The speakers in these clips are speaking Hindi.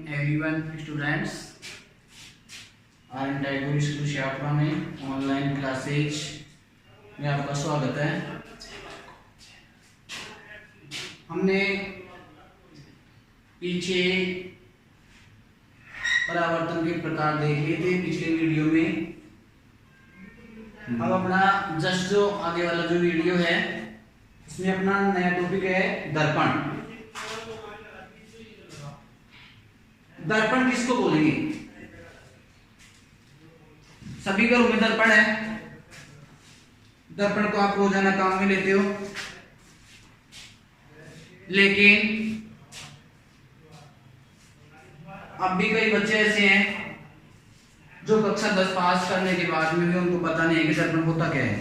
everyone students R N Tagore school Shahpura में ऑनलाइन क्लासेज में आपका स्वागत है। हमने पीछे परावर्तन के प्रकार देख लिए थे पिछले वीडियो में। अब अपना जस्ट जो आगे वाला जो वीडियो है उसमें अपना नया टॉपिक है दर्पण। दर्पण किसको बोलेंगे? सभी घरों में दर्पण है। दर्पण को आप रोजाना काम में लेते हो, लेकिन अब भी कई बच्चे ऐसे हैं जो कक्षा 10 पास करने के बाद में भी उनको पता नहीं है कि दर्पण होता क्या है।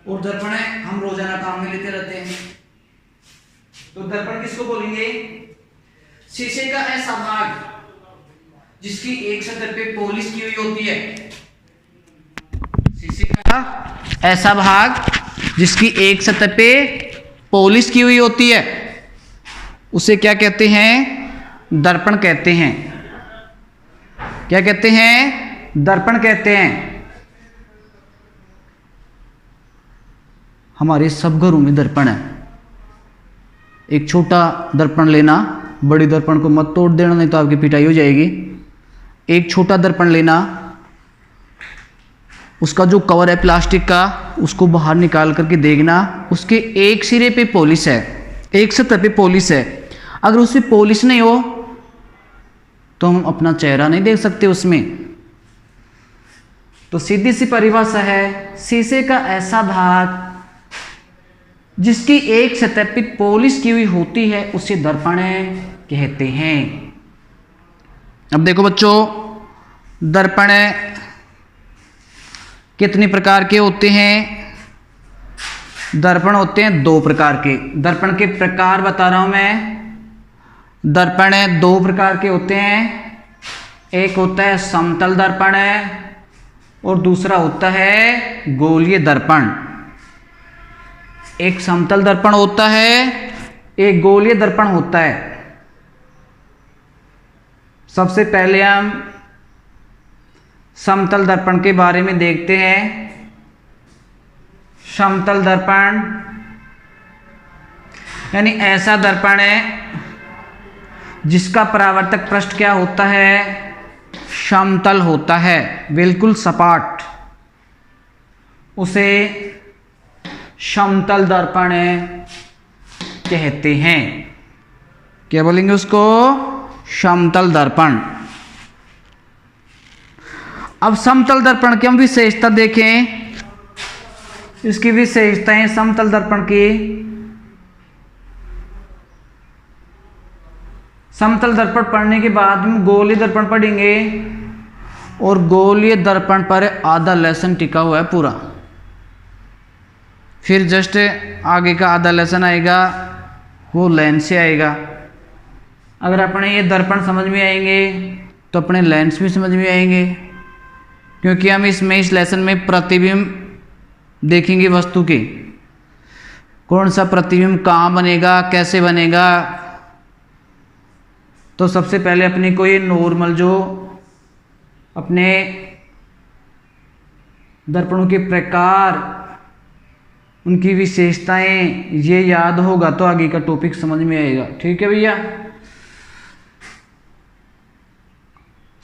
और दर्पण है हम रोजाना काम में लेते रहते हैं। तो दर्पण किसको बोलेंगे? शीशे का ऐसा भाग जिसकी एक सतह पे पॉलिश की हुई होती है। शीशे का ऐसा भाग जिसकी एक सतह पे पॉलिश की हुई होती है उसे क्या कहते हैं? दर्पण कहते हैं। क्या कहते हैं? दर्पण कहते हैं। हमारे सब घरों में दर्पण है। एक छोटा दर्पण लेना, बड़ी दर्पण को मत तोड़ देना, नहीं तो आपकी पिटाई हो जाएगी। एक छोटा दर्पण लेना, उसका जो कवर है प्लास्टिक का उसको बाहर निकाल करके देखना, उसके एक सिरे पे पॉलिश है, एक सतह पे पॉलिश है। अगर उसमें पॉलिश नहीं हो तो हम अपना चेहरा नहीं देख सकते उसमें। तो सीधी सी परिभाषा है, शीशे का ऐसा भाग जिसकी एक सतह पे पॉलिश की हुई होती है उसे दर्पण कहते हैं। अब देखो बच्चों, दर्पण कितने प्रकार के होते हैं? दर्पण होते हैं 2 प्रकार के। दर्पण के प्रकार बता रहा हूं मैं। दर्पण 2 प्रकार के होते हैं। एक होता है समतल दर्पण और दूसरा होता है गोलीय दर्पण। एक समतल दर्पण होता है, एक गोलीय दर्पण होता है। सबसे पहले हम समतल दर्पण के बारे में देखते हैं। समतल दर्पण यानी ऐसा दर्पण है जिसका परावर्तक पृष्ठ क्या होता है? समतल होता है, बिल्कुल सपाट। उसे समतल दर्पण कहते हैं। क्या बोलेंगे उसको? समतल दर्पण। अब समतल दर्पण की हम विशेषता देखें। इसकी विशेषताएं समतल दर्पण की। समतल दर्पण पढ़ने के बाद हम गोलीय दर्पण पढ़ेंगे और गोलीय दर्पण पर आधा लेसन टिका हुआ है पूरा। फिर जस्ट आगे का आधा लेसन आएगा, वो लेंस से आएगा। अगर अपने ये दर्पण समझ में आएंगे तो अपने लेंस भी समझ में आएंगे, क्योंकि हम इसमें इस लेसन में प्रतिबिंब देखेंगे वस्तु के। कौन सा प्रतिबिंब कहाँ बनेगा, कैसे बनेगा। तो सबसे पहले अपने को ये नॉर्मल जो अपने दर्पणों के प्रकार, उनकी विशेषताएं ये याद होगा तो आगे का टॉपिक समझ में आएगा। ठीक है भैया।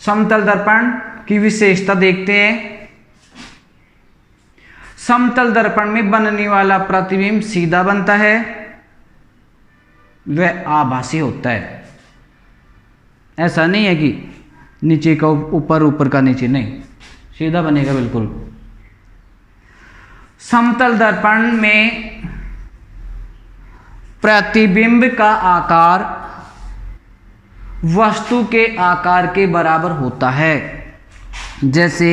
समतल दर्पण की विशेषता देखते हैं। समतल दर्पण में बनने वाला प्रतिबिंब सीधा बनता है, वह आभासी होता है। ऐसा नहीं है कि नीचे का ऊपर, ऊपर का नीचे, नहीं, सीधा बनेगा बिल्कुल। समतल दर्पण में प्रतिबिंब का आकार वस्तु के आकार के बराबर होता है। जैसे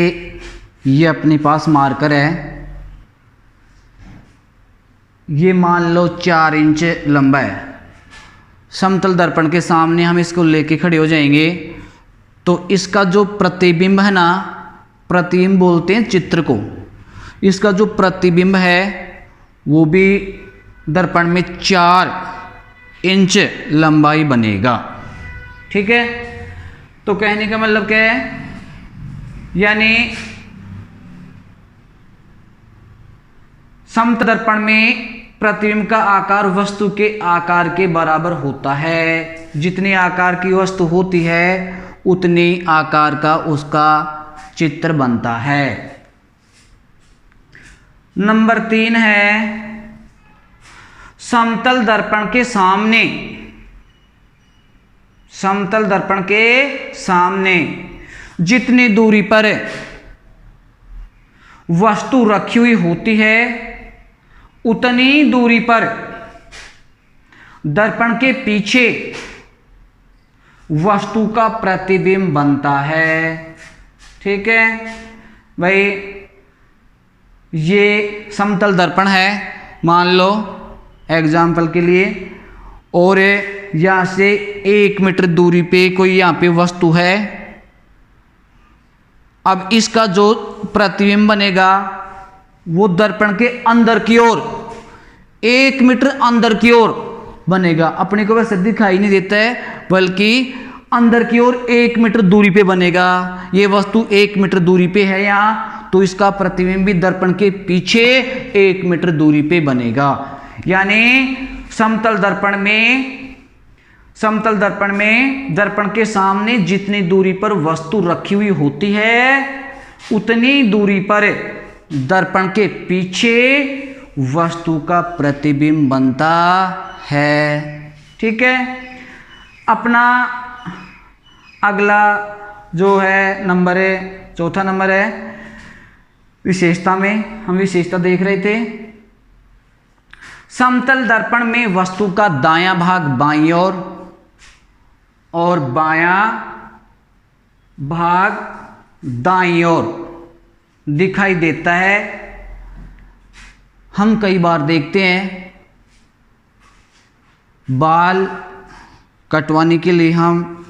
ये अपने पास मार्कर है, ये मान लो 4 इंच लंबा है। समतल दर्पण के सामने हम इसको लेके खड़े हो जाएंगे तो इसका जो प्रतिबिंब है ना, प्रतिबिंब बोलते हैं चित्र को, इसका जो प्रतिबिंब है वो भी दर्पण में 4 इंच लंबाई बनेगा। ठीक है, तो कहने का मतलब क्या है, यानी समतल दर्पण में प्रतिबिंब का आकार वस्तु के आकार के बराबर होता है। जितने आकार की वस्तु होती है उतने आकार का उसका चित्र बनता है। नंबर 3 है समतल दर्पण के सामने, समतल दर्पण के सामने जितनी दूरी पर वस्तु रखी हुई होती है उतनी दूरी पर दर्पण के पीछे वस्तु का प्रतिबिंब बनता है। ठीक है भाई, ये समतल दर्पण है, मान लो एग्जाम्पल के लिए, और यहां से 1 मीटर दूरी पे कोई यहां पे वस्तु है। अब इसका जो प्रतिबिंब बनेगा वो दर्पण के अंदर की ओर 1 मीटर अंदर की ओर बनेगा। अपने को वैसे दिखाई नहीं देता है, बल्कि अंदर की ओर 1 मीटर दूरी पे बनेगा। ये वस्तु 1 मीटर दूरी पे है यहाँ, तो इसका प्रतिबिंब भी दर्पण के पीछे 1 मीटर दूरी पे बनेगा। यानी समतल दर्पण में दर्पण के सामने जितनी दूरी पर वस्तु रखी हुई होती है उतनी दूरी पर दर्पण के पीछे वस्तु का प्रतिबिंब बनता है। ठीक है, अपना अगला जो है नंबर है, चौथा नंबर है विशेषता में। हम विशेषता देख रहे थे, समतल दर्पण में वस्तु का दायां भाग बाईं ओर और बायां भाग दाईं ओर दिखाई देता है। हम कई बार देखते हैं बाल कटवाने के लिए हम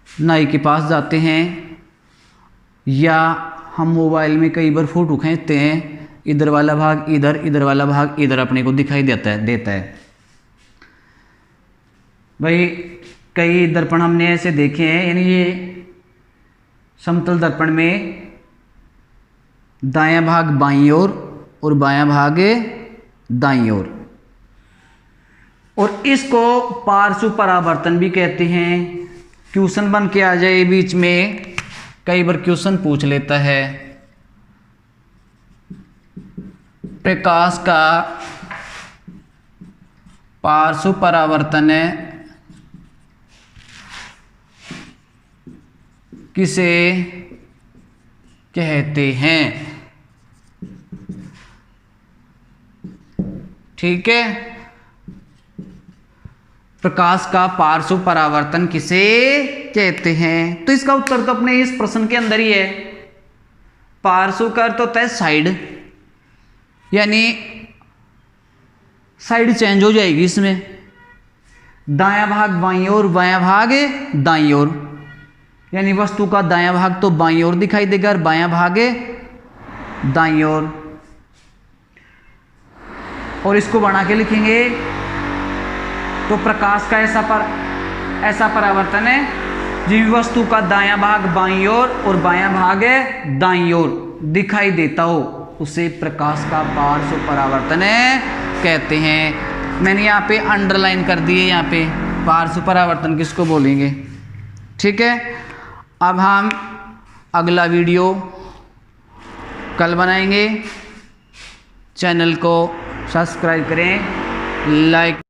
नाई के पास जाते हैं, या हम मोबाइल में कई बार फोटो खींचते हैं, इधर वाला भाग इधर, इधर वाला भाग इधर अपने को दिखाई देता है। भाई कई दर्पण हमने ऐसे देखे हैं, यानी ये समतल दर्पण में दायां भाग बाईं ओर और बायां भाग दाईं ओर, और इसको पार्श्व परावर्तन भी कहते हैं। क्वेश्चन बन के आ जाए बीच में, कई बार क्वेश्चन पूछ लेता है, प्रकाश का पार्श्व परावर्तन किसे कहते हैं? ठीक है, प्रकाश का पार्श्व परावर्तन किसे कहते हैं? तो इसका उत्तर तो अपने इस प्रश्न के अंदर ही है। पार्श्व का अर्थ होता है साइड, यानी साइड चेंज हो जाएगी इसमें, दायां भाग बाईं ओर, बायां भाग दाईं ओर, यानी वस्तु का दायां भाग तो बाईं ओर दिखाई देगा और बायां भाग दाईं ओर। और इसको बना के लिखेंगे तो प्रकाश का ऐसा परावर्तन है जिस वस्तु का दायां भाग बाईं ओर और बायां भाग दाईं ओर दिखाई देता हो उसे प्रकाश का पार्श्व परावर्तन कहते हैं। मैंने यहाँ पे अंडरलाइन कर दिए, यहाँ पे पार्श्व परावर्तन किसको बोलेंगे। ठीक है, अब हम अगला वीडियो कल बनाएंगे। चैनल को सब्सक्राइब करें, लाइक